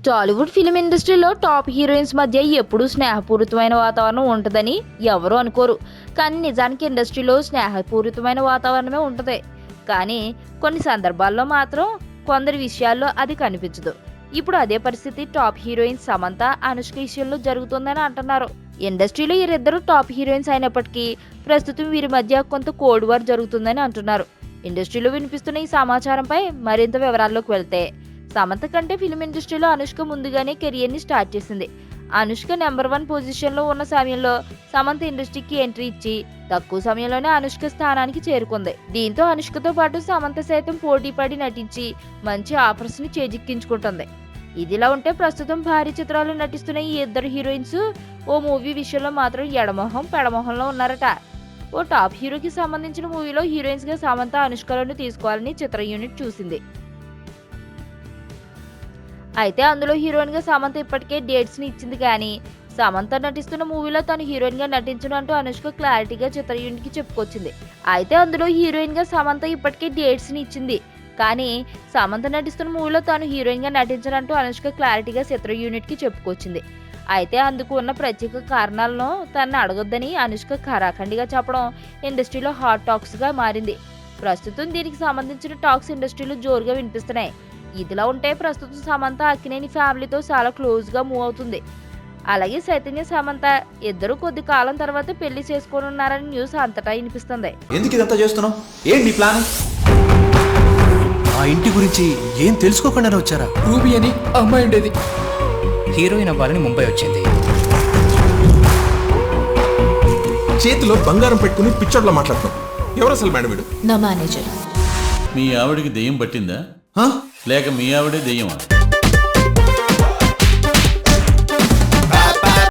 Tollywood film ఇండస్ట్రీలో top heroines మధ్య ఎప్పుడూ స్నేహపూరితమైన వాతావరణం ఉంటుందని ఎవరూ అనుకోరు. కానీ నిజానికి ఇండస్ట్రీలో స్నేహపూరితమైన వాతావరణమే ఉంటుంది. కానీ కొన్ని సందర్భాల్లో మాత్రం కొందరి విషయాల్లో అది కనిపించదు. ఇప్పుడు అదే పరిస్థితి టాప్ హీరోయిన్స్ సమంత, అనుష్క విషయంలో జరుగుతుందని అంటున్నారు. ఇండస్ట్రీలో వీరిద్దరూ టాప్ హీరోయిన్స్ అయినప్పటికీ ప్రస్తుతం వీరి మధ్య కొంత కోల్డ్ వార్ జరుగుతుందని అంటున్నారు. ఇండస్ట్రీలో వినిపిస్తున్న ఈ సమాచారంపై మరింత వివరాల్లోకి వెళ్తే, సమంత కంటే ఫిల్మ్ ఇండస్ట్రీలో అనుష్క ముందుగానే కెరియర్ని స్టార్ట్ చేసింది. అనుష్క నెంబర్ 1 పొజిషన్లో ఉన్న సమయంలో సమంత ఇండస్ట్రీకి ఎంట్రీ ఇచ్చి తక్కువ సమయంలోనే అనుష్క స్థానానికి చేరుకుంది. దీంతో అనుష్కతో పాటు సమంత సైతం పోటీ పడి నటించి మంచి ఆఫర్స్ని చేజిక్కించుకుంటుంది. ఇదిలా ఉంటే ప్రస్తుతం భారీ చిత్రాలు నటిస్తున్న ఈ ఇద్దరు హీరోయిన్స్ ఓ మూవీ విషయంలో మాత్రం ఎడమొహం పెడమొహంలో ఉన్నారట. ఓ టాప్ హీరోకి సంబంధించిన మూవీలో హీరోయిన్స్గా సమంత, అనుష్కలను తీసుకోవాలని చిత్ర యూనిట్ చూసింది. అయితే అందులో హీరోయిన్గా సమంత ఇప్పటికే డేట్స్ని ఇచ్చింది. కానీ సమంత నటిస్తున్న మూవీలో తను హీరోయిన్గా నటించను అంటూ అనుష్క క్లారిటీగా చిత్ర యూనిట్కి చెప్పుకొచ్చింది. అయితే అందులో హీరోయిన్గా సమంత ఇప్పటికే డేట్స్ని ఇచ్చింది. కానీ సమంత నటిస్తున్న మూవీలో తాను హీరోయిన్గా నటించనంటూ అనుష్క క్లారిటీగా చిత్ర యూనిట్కి చెప్పుకొచ్చింది. అయితే అందుకు ఉన్న ప్రత్యేక కారణాలను తనని అడగొద్దని అనుష్క ఖరాఖండిగా చెప్పడం ఇండస్ట్రీలో హాట్ టాక్స్గా మారింది. ప్రస్తుతం దీనికి సంబంధించిన టాక్స్ ఇండస్ట్రీలో జోరుగా వినిపిస్తున్నాయి. ఇదిలా ఉంటే ప్రస్తుతం సమంత అక్కినేని ఫ్యామిలీతో చాలా క్లోజ్గా మూవ్ అవుతుంది. అలాగే చైతన్య, సమంత ఇద్దరు కొద్ది కాలం తర్వాత పెళ్లి చేసుకోనున్నారని న్యూస్ అంతటా వినిపిస్తుంది. ఎందుకు ఇదంతా చేస్తున్నావు? ఏంటి నీ ప్లాన్? ఆ ఇంటి గురించి ఏం తెలుసుకోకుండా వచ్చారా? రూబీ అని అమ్మాయి ఉండేది. హీరోయిన్ అవ్వాలని ముంబై వచ్చింది. చేతిలో బంగారం పెట్టుకుని పిచ్చోడ్లో మాట్లాడుతున్నావు. ఎవరు అసలు మేడం వీడు? నా మేనేజర్. మీ ఆవిడికి దెయ్యం పట్టిందా హా? లేక మీ ఆవిడే దెయ్యమా?